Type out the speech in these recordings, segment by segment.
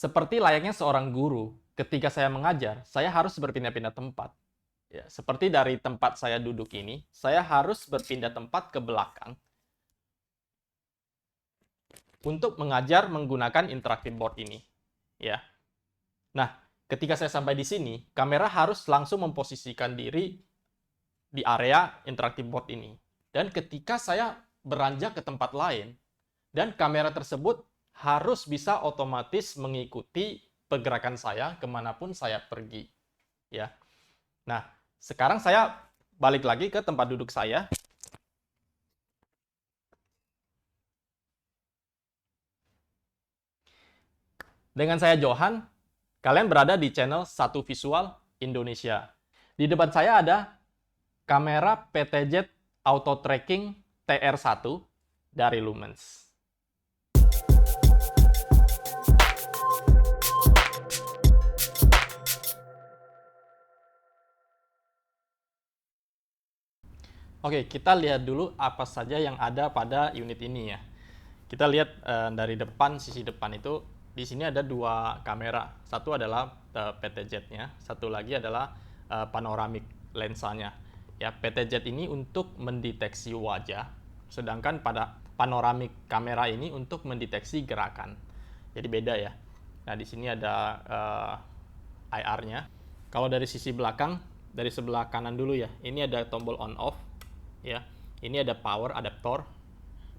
Seperti layaknya seorang guru, ketika saya mengajar, saya harus berpindah-pindah tempat. Ya, seperti dari tempat saya duduk ini, saya harus berpindah tempat ke belakang untuk mengajar menggunakan interactive board ini. Ya. Nah, ketika saya sampai di sini, kamera harus langsung memposisikan diri di area interactive board ini. Dan ketika saya beranjak ke tempat lain, dan kamera tersebut harus bisa otomatis mengikuti pergerakan saya kemanapun saya pergi. Ya. Nah, sekarang saya balik lagi ke tempat duduk saya. Dengan saya Johan, kalian berada di channel Satu Visual Indonesia. Di depan saya ada kamera PTZ Auto Tracking TR1 dari Lumens. Oke, kita lihat dulu apa saja yang ada pada unit ini ya. Kita lihat dari depan, sisi depan itu, di sini ada dua kamera. Satu adalah PTZ-nya, satu lagi adalah panoramic lensanya. Ya, PTZ ini untuk mendeteksi wajah, sedangkan pada panoramic kamera ini untuk mendeteksi gerakan. Jadi beda ya. Nah, di sini ada IR-nya. Kalau dari sisi belakang, dari sebelah kanan dulu ya, ini ada tombol on off. Ya, ini ada power adaptor,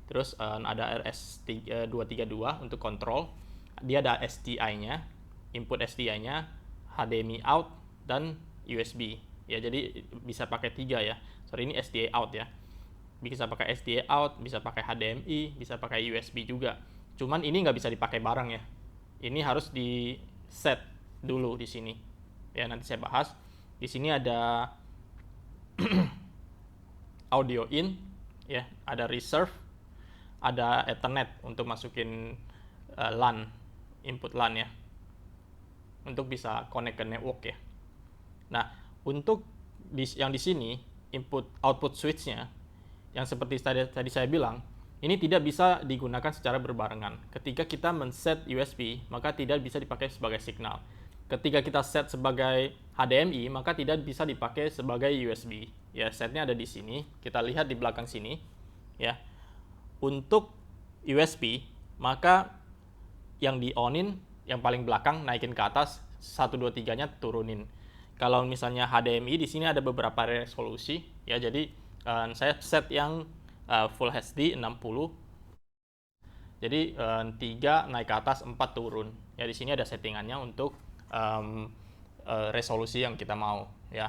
terus ada RS232 untuk kontrol, dia ada SDI-nya, input SDI-nya, HDMI out, dan USB. Ya, jadi bisa pakai 3 ya. Sorry, ini SDI out ya. Bisa pakai SDI out, bisa pakai HDMI, bisa pakai USB juga. Cuman ini nggak bisa dipakai bareng ya. Ini harus di set dulu di sini. Ya, nanti saya bahas. Di sini ada audio in, ya, ada reserve, ada Ethernet untuk masukin LAN, input LAN ya, untuk bisa connect ke network ya. Nah, untuk yang di sini input output switch-nya, yang seperti tadi saya bilang, ini tidak bisa digunakan secara berbarengan. Ketika kita men-set USB, maka tidak bisa dipakai sebagai signal. Ketika kita set sebagai HDMI, maka tidak bisa dipakai sebagai USB. Ya, setnya ada di sini. Kita lihat di belakang sini. Ya, untuk USB, maka yang di on-in, yang paling belakang naikin ke atas, 1, 2, 3-nya turunin. Kalau misalnya HDMI, di sini ada beberapa resolusi. Ya, jadi saya set yang Full HD 60. Jadi 3 naik ke atas, 4 turun. Ya, di sini ada settingannya untuk resolusi yang kita mau ya.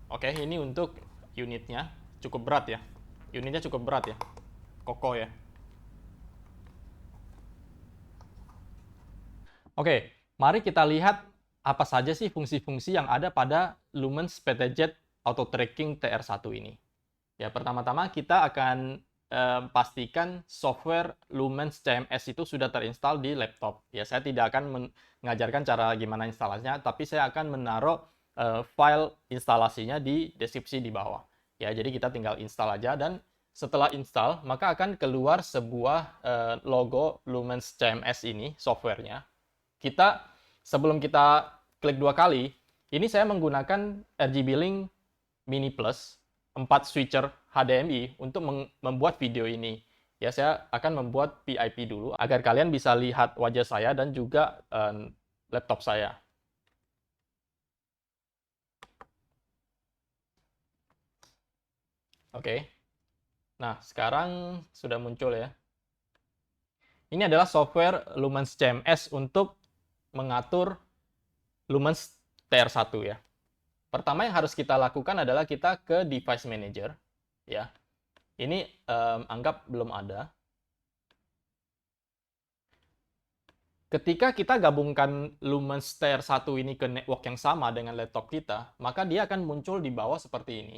Oke, ini untuk unitnya cukup berat ya. Unitnya cukup berat ya, kokoh ya. Oke, mari kita lihat apa saja sih fungsi-fungsi yang ada pada Lumens PTZ Auto Tracking TR1 ini. Ya, pertama-tama kita akan pastikan software Lumens CMS itu sudah terinstall di laptop. Ya, saya tidak akan mengajarkan cara gimana instalasinya, tapi saya akan menaruh file instalasinya di deskripsi di bawah. Ya, jadi kita tinggal install aja, dan setelah install, maka akan keluar sebuah logo Lumens CMS ini, softwarenya. Sebelum kita klik 2 kali, ini saya menggunakan RGB Link Mini Plus 4 switcher HDMI untuk membuat video ini. Ya, saya akan membuat PIP dulu agar kalian bisa lihat wajah saya dan juga laptop saya. Oke. Nah, sekarang sudah muncul ya. Ini adalah software Lumens CMS untuk mengatur Lumens TR1 ya. Pertama yang harus kita lakukan adalah kita ke Device Manager ya. Ini anggap belum ada. Ketika kita gabungkan Lumens TR1 ini ke network yang sama dengan laptop kita, maka dia akan muncul di bawah seperti ini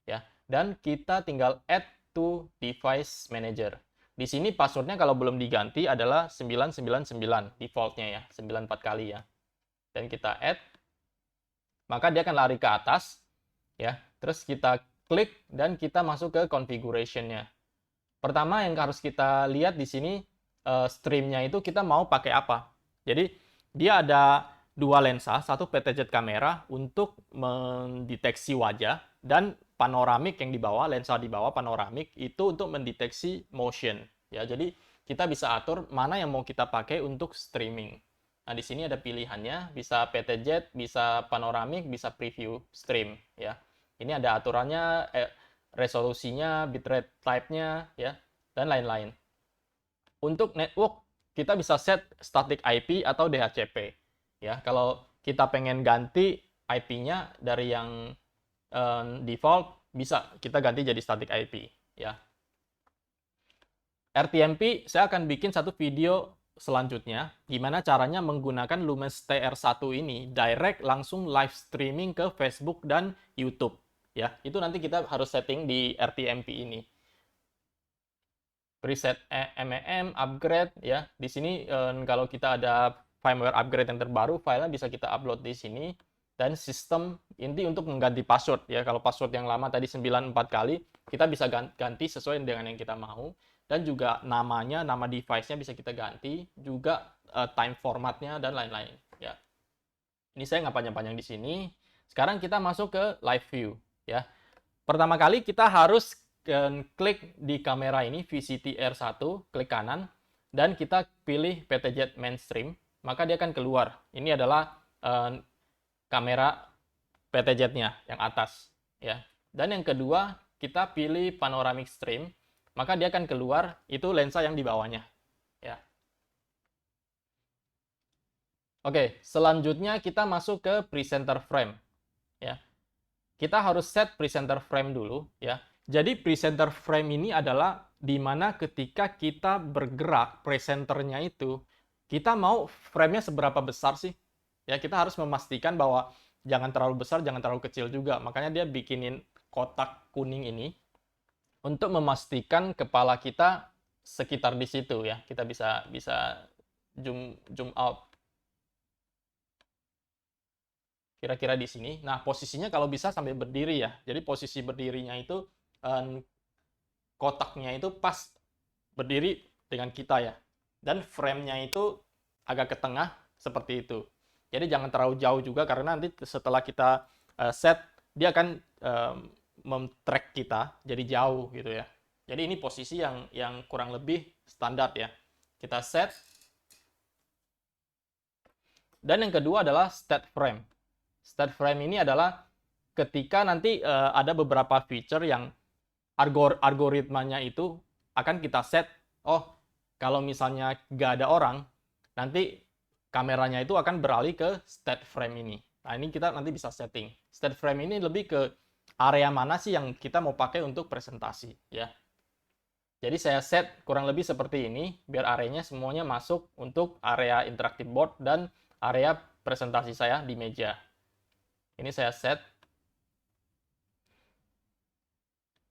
ya. Dan kita tinggal add to Device Manager. Di sini passwordnya kalau belum diganti adalah 999 defaultnya ya, 94 kali ya. Dan kita add, maka dia akan lari ke atas ya. Terus kita klik dan kita masuk ke configuration-nya. Pertama yang harus kita lihat di sini stream-nya itu kita mau pakai apa. Jadi dia ada dua lensa, satu PTZ kamera untuk mendeteksi wajah, dan panoramik yang di bawah, lensa di bawah panoramik itu untuk mendeteksi motion. Ya, jadi kita bisa atur mana yang mau kita pakai untuk streaming. Nah, di sini ada pilihannya, bisa PTZ, bisa panoramik, bisa preview stream. Ya, ini ada aturannya, resolusinya, bitrate type-nya, ya, dan lain-lain. Untuk network, kita bisa set static IP atau DHCP. Ya, kalau kita pengen ganti IP-nya dari yang default, bisa kita ganti jadi static IP. Ya. RTMP, saya akan bikin satu video selanjutnya, gimana caranya menggunakan Lumens TR1 ini direct langsung live streaming ke Facebook dan YouTube. Ya, itu nanti kita harus setting di RTMP ini. Preset MEM, upgrade, ya. Di sini kalau kita ada firmware upgrade yang terbaru, filenya bisa kita upload di sini. Dan sistem inti untuk mengganti password, ya. Kalau password yang lama tadi 94 kali, kita bisa ganti sesuai dengan yang kita mau. Dan juga namanya, nama device-nya bisa kita ganti, juga time formatnya dan lain-lain, ya. Ini saya nggak panjang-panjang di sini. Sekarang kita masuk ke live view, ya. Pertama kali kita harus klik di kamera ini, VCT-R1, klik kanan, dan kita pilih PTZ mainstream, maka dia akan keluar. Ini adalah kamera PTZ-nya yang atas, ya. Dan yang kedua, kita pilih panoramic stream, maka dia akan keluar itu lensa yang di bawahnya, ya. Oke, selanjutnya kita masuk ke presenter frame, ya. Kita harus set presenter frame dulu, ya. Jadi presenter frame ini adalah di mana ketika kita bergerak presenternya itu, kita mau frame-nya seberapa besar sih? Ya, kita harus memastikan bahwa jangan terlalu besar, jangan terlalu kecil juga. Makanya dia bikinin kotak kuning ini untuk memastikan kepala kita sekitar di situ, ya. Kita bisa zoom out kira-kira di sini. Nah, posisinya kalau bisa sampai berdiri, ya. Jadi posisi berdirinya itu kotaknya itu pas berdiri dengan kita, ya. Dan frame-nya itu agak ke tengah seperti itu. Jadi jangan terlalu jauh juga, karena nanti setelah kita set, dia akan mem-track kita jadi jauh gitu, ya. Jadi ini posisi yang kurang lebih standar, ya. Kita set. Dan yang kedua adalah state frame. State frame ini adalah ketika nanti ada beberapa feature yang algoritmanya itu akan kita set, oh kalau misalnya nggak ada orang, nanti kameranya itu akan beralih ke state frame ini. Nah, ini kita nanti bisa setting. State frame ini lebih ke area mana sih yang kita mau pakai untuk presentasi, ya. Jadi saya set kurang lebih seperti ini, biar areanya semuanya masuk untuk area interactive board dan area presentasi saya di meja. Ini saya set.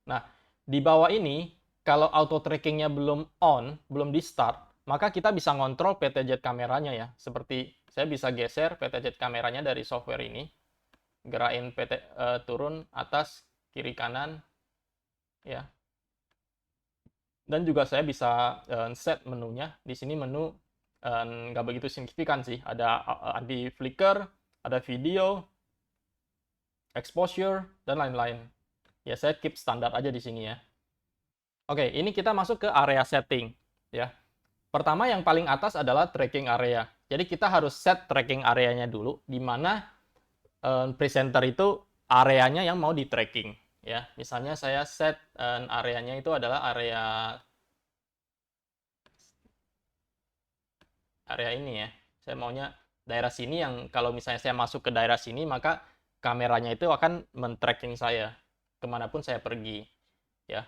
Nah, di bawah ini, kalau auto trackingnya belum on, belum di start, maka kita bisa ngontrol PTZ kameranya, ya. Seperti saya bisa geser PTZ kameranya dari software ini, gerakin turun, atas, kiri, kanan, ya. Dan juga saya bisa set menunya. Di sini menu nggak begitu signifikan sih. Ada anti flicker, ada video, exposure, dan lain-lain. Ya, saya keep standar aja di sini, ya. Oke, ini kita masuk ke area setting, ya. Pertama yang paling atas adalah tracking area. Jadi kita harus set tracking areanya dulu, di mana presenter itu areanya yang mau di tracking, ya. Misalnya saya set areanya itu adalah area ini, ya. Saya maunya daerah sini, yang kalau misalnya saya masuk ke daerah sini, maka kameranya itu akan men-tracking saya kemanapun saya pergi, ya.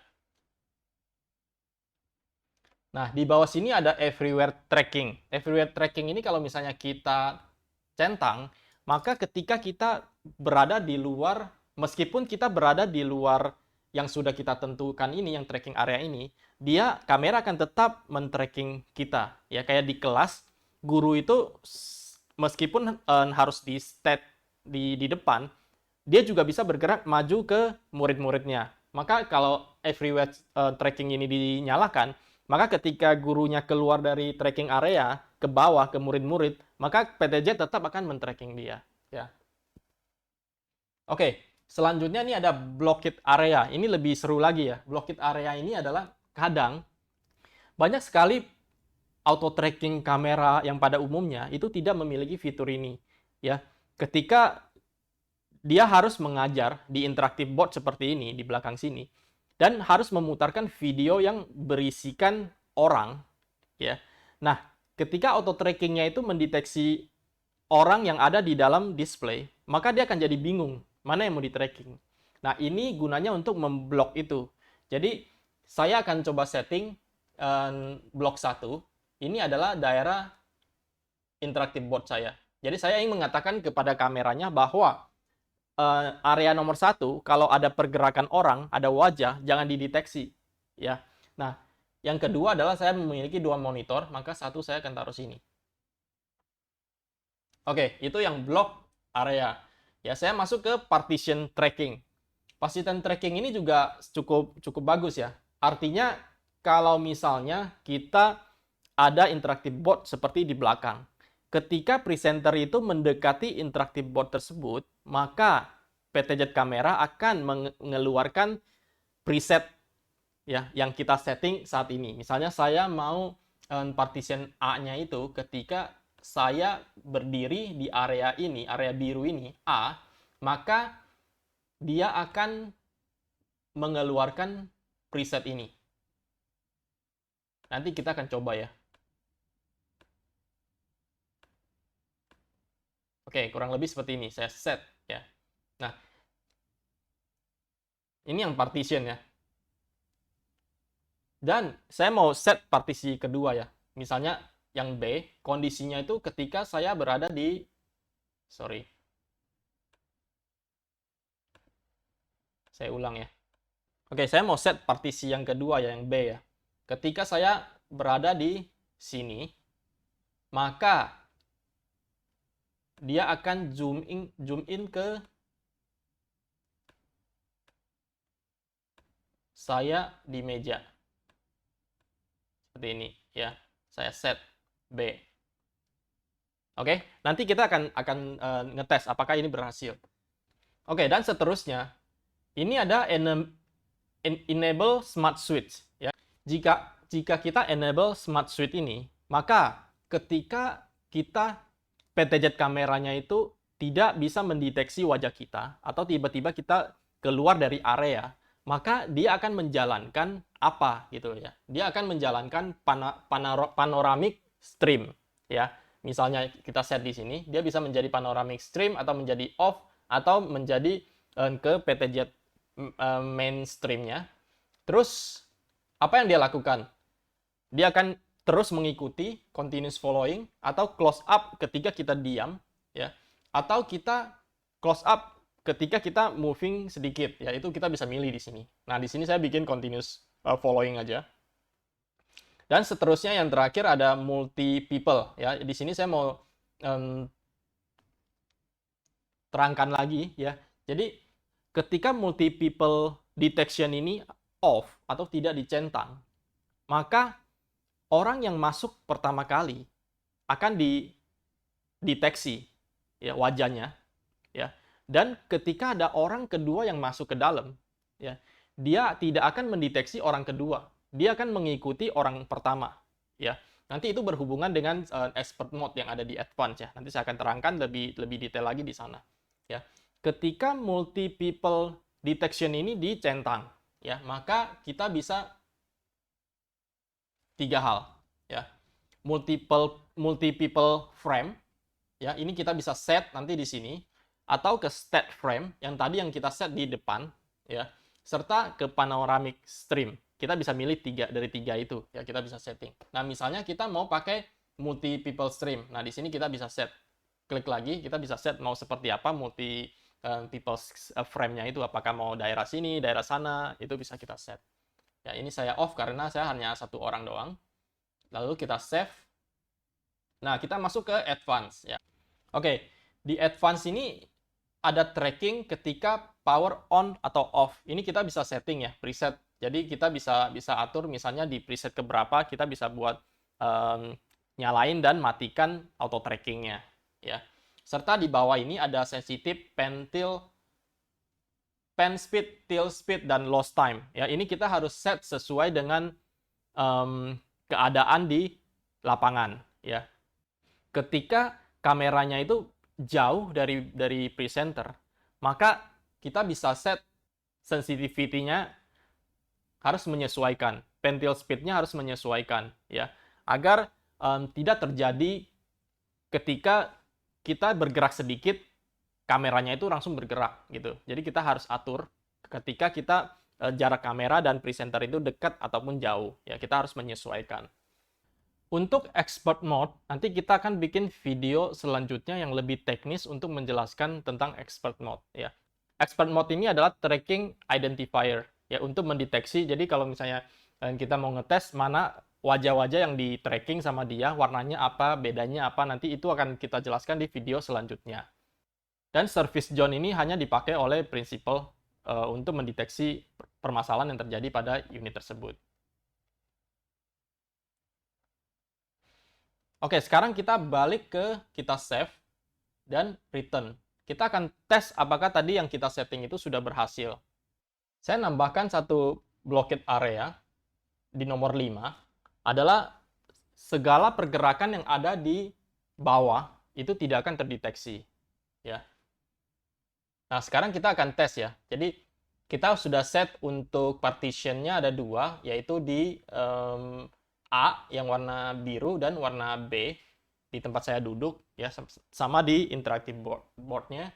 Nah, di bawah sini ada everywhere tracking. Everywhere tracking ini kalau misalnya kita centang, maka ketika kita berada di luar, meskipun kita berada di luar yang sudah kita tentukan ini, yang tracking area ini, dia kamera akan tetap men-tracking kita. Ya, kayak di kelas, guru itu meskipun harus di state di depan, dia juga bisa bergerak maju ke murid-muridnya. Maka kalau everywhere tracking ini dinyalakan, Maka ketika gurunya keluar dari tracking area ke bawah ke murid-murid, maka PTJ tetap akan men-tracking dia. Ya. Oke, selanjutnya ini ada blocked area. Ini lebih seru lagi ya. Blocked area ini adalah kadang banyak sekali auto tracking kamera yang pada umumnya itu tidak memiliki fitur ini. Ya, ketika dia harus mengajar di interactive board seperti ini di belakang sini dan harus memutarkan video yang berisikan orang, ya. Nah, ketika auto trackingnya itu mendeteksi orang yang ada di dalam display, maka dia akan jadi bingung mana yang mau di tracking. Nah, ini gunanya untuk memblok itu. Jadi, saya akan coba setting blok 1. Ini adalah daerah interactive board saya. Jadi, saya ingin mengatakan kepada kameranya bahwa area nomor 1, kalau ada pergerakan orang, ada wajah, jangan dideteksi. Ya. Nah, yang kedua adalah saya memiliki 2 monitor, maka satu saya akan taruh sini. Oke, itu yang block area. Ya, saya masuk ke partition tracking. Partition tracking ini juga cukup bagus ya. Artinya kalau misalnya kita ada interactive board seperti di belakang. Ketika presenter itu mendekati interactive board tersebut, maka PTZ kamera akan mengeluarkan preset ya yang kita setting saat ini. Misalnya saya mau partition A-nya itu ketika saya berdiri di area ini, area biru ini, A, maka dia akan mengeluarkan preset ini. Nanti kita akan coba ya. Oke, kurang lebih seperti ini. Saya set ya. Nah, ini yang partition ya. Dan saya mau set partisi kedua ya. Misalnya yang B, kondisinya itu ketika saya berada di Saya ulang ya. Oke, saya mau set partisi yang kedua ya, yang B ya. Ketika saya berada di sini, maka dia akan zoom in ke saya di meja. Seperti ini ya. Saya set B. Oke, nanti kita akan ngetes apakah ini berhasil. Oke, dan seterusnya ini ada enable smart switch ya. Jika kita enable smart switch ini, maka ketika kita PTZ kameranya itu tidak bisa mendeteksi wajah kita atau tiba-tiba kita keluar dari area, maka dia akan menjalankan apa gitu ya. Dia akan menjalankan panoramic stream ya. Misalnya kita set di sini, dia bisa menjadi panoramic stream atau menjadi off atau menjadi ke PTZ mainstreamnya. Terus apa yang dia lakukan? Dia akan terus mengikuti continuous following atau close up ketika kita diam ya, atau kita close up ketika kita moving sedikit ya. Itu kita bisa milih di sini. Nah, di sini saya bikin continuous following aja. Dan seterusnya yang terakhir ada multi people ya. Di sini saya mau terangkan lagi ya. Jadi ketika multi people detection ini off atau tidak dicentang, maka orang yang masuk pertama kali akan dideteksi ya wajahnya ya. Dan ketika ada orang kedua yang masuk ke dalam ya, dia tidak akan mendeteksi orang kedua. Dia akan mengikuti orang pertama ya. Nanti itu berhubungan dengan expert mode yang ada di advance ya. Nanti saya akan terangkan lebih detail lagi di sana ya. Ketika multi people detection ini dicentang ya, maka kita bisa 3 hal ya. Multi people frame ya, ini kita bisa set nanti di sini, atau ke state frame yang tadi yang kita set di depan ya, serta ke panoramic stream. Kita bisa milih dari 3 itu ya, kita bisa setting. Nah, misalnya kita mau pakai multi people stream. Nah, di sini kita bisa set. Klik lagi, kita bisa set mau seperti apa multi people frame-nya itu, apakah mau daerah sini, daerah sana, itu bisa kita set. Ya, ini saya off karena saya hanya 1 orang doang. Lalu kita save. Nah, kita masuk ke advance ya. Oke, di advance ini ada tracking ketika power on atau off. Ini kita bisa setting ya, preset Jadi kita bisa atur misalnya di preset keberapa kita bisa buat nyalain dan matikan auto trackingnya, ya. Serta di bawah ini ada sensitif pen speed, tilt speed, dan lost time. Ya, ini kita harus set sesuai dengan keadaan di lapangan. Ya, ketika kameranya itu jauh dari presenter, maka kita bisa set sensitivity-nya harus menyesuaikan, pen tilt speed-nya harus menyesuaikan, ya, agar tidak terjadi ketika kita bergerak sedikit, kameranya itu langsung bergerak gitu. Jadi kita harus atur ketika kita jarak kamera dan presenter itu dekat ataupun jauh, ya kita harus menyesuaikan. Untuk expert mode, nanti kita akan bikin video selanjutnya yang lebih teknis untuk menjelaskan tentang expert mode, ya. Expert mode ini adalah tracking identifier, ya, untuk mendeteksi. Jadi kalau misalnya kita mau ngetes mana wajah-wajah yang di tracking sama dia, warnanya apa, bedanya apa, nanti itu akan kita jelaskan di video selanjutnya. Dan service zone ini hanya dipakai oleh principal untuk mendeteksi permasalahan yang terjadi pada unit tersebut. Oke, sekarang kita balik ke kita save dan return. Kita akan tes apakah tadi yang kita setting itu sudah berhasil. Saya nambahkan satu blockade area di nomor 5 adalah segala pergerakan yang ada di bawah itu tidak akan terdeteksi, ya. Nah, sekarang kita akan tes, ya. Jadi kita sudah set untuk partitionnya ada 2, yaitu di A yang warna biru dan warna B di tempat saya duduk, ya, sama di interactive board-nya.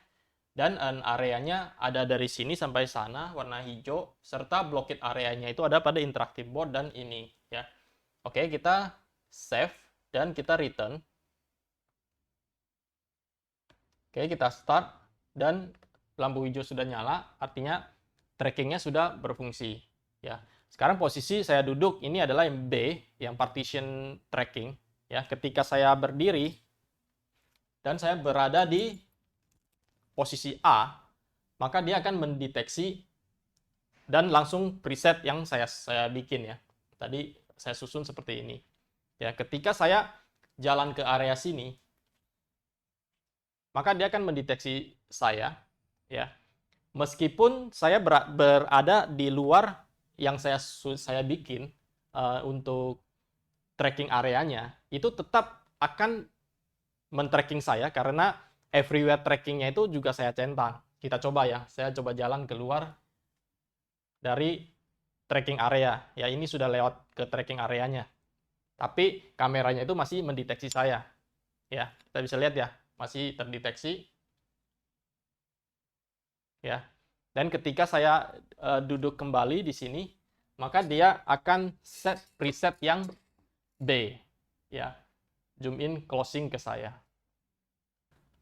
Dan areanya ada dari sini sampai sana warna hijau, serta blockade areanya itu ada pada interactive board dan ini, ya. Oke, kita save dan kita return. Oke, kita start dan lampu hijau sudah nyala, artinya trackingnya sudah berfungsi, ya. Sekarang posisi saya duduk ini adalah yang B, yang partition tracking, ya. Ketika saya berdiri dan saya berada di posisi A, maka dia akan mendeteksi dan langsung preset yang saya bikin, ya. Tadi saya susun seperti ini. Ya, ketika saya jalan ke area sini, maka dia akan mendeteksi saya, ya. Meskipun saya berada di luar yang saya bikin untuk tracking areanya, itu tetap akan men-tracking saya karena everywhere trackingnya itu juga saya centang. Kita coba, ya, saya coba jalan keluar dari tracking area. Ya, ini sudah lewat ke tracking areanya. Tapi kameranya itu masih mendeteksi saya. Ya, kita bisa lihat, ya, masih terdeteksi. Ya. Dan ketika saya duduk kembali di sini, maka dia akan set preset yang B, ya. Zoom in, closing ke saya.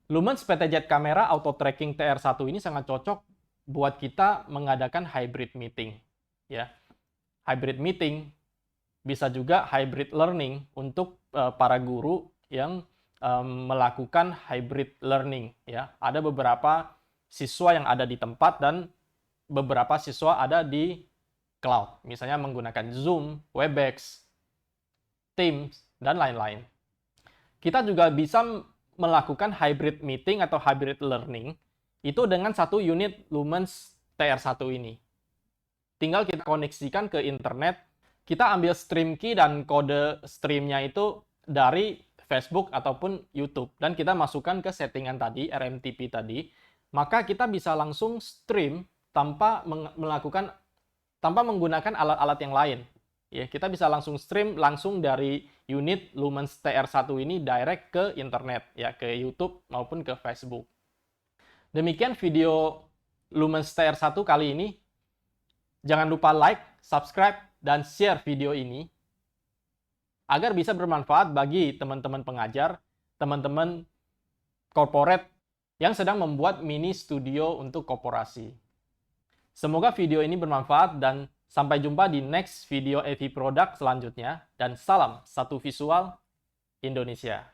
Lumens PTZ Camera Auto Tracking TR1 ini sangat cocok buat kita mengadakan hybrid meeting, ya. Hybrid meeting bisa juga hybrid learning untuk para guru yang melakukan hybrid learning, ya. Ada beberapa siswa yang ada di tempat dan beberapa siswa ada di cloud, misalnya menggunakan Zoom, Webex, Teams, dan lain-lain. Kita juga bisa melakukan hybrid meeting atau hybrid learning itu dengan satu unit Lumens TR1 ini. Tinggal kita koneksikan ke internet, kita ambil stream key dan kode streamnya itu dari Facebook ataupun YouTube, dan kita masukkan ke settingan tadi, RMTP tadi, maka kita bisa langsung stream tanpa menggunakan alat-alat yang lain. Ya, kita bisa langsung stream langsung dari unit Lumens TR1 ini direct ke internet, ya, ke YouTube maupun ke Facebook. Demikian video Lumens TR1 kali ini. Jangan lupa like, subscribe, dan share video ini agar bisa bermanfaat bagi teman-teman pengajar, teman-teman corporate yang sedang membuat mini studio untuk korporasi. Semoga video ini bermanfaat dan sampai jumpa di next video AV Product selanjutnya. Dan salam satu visual Indonesia.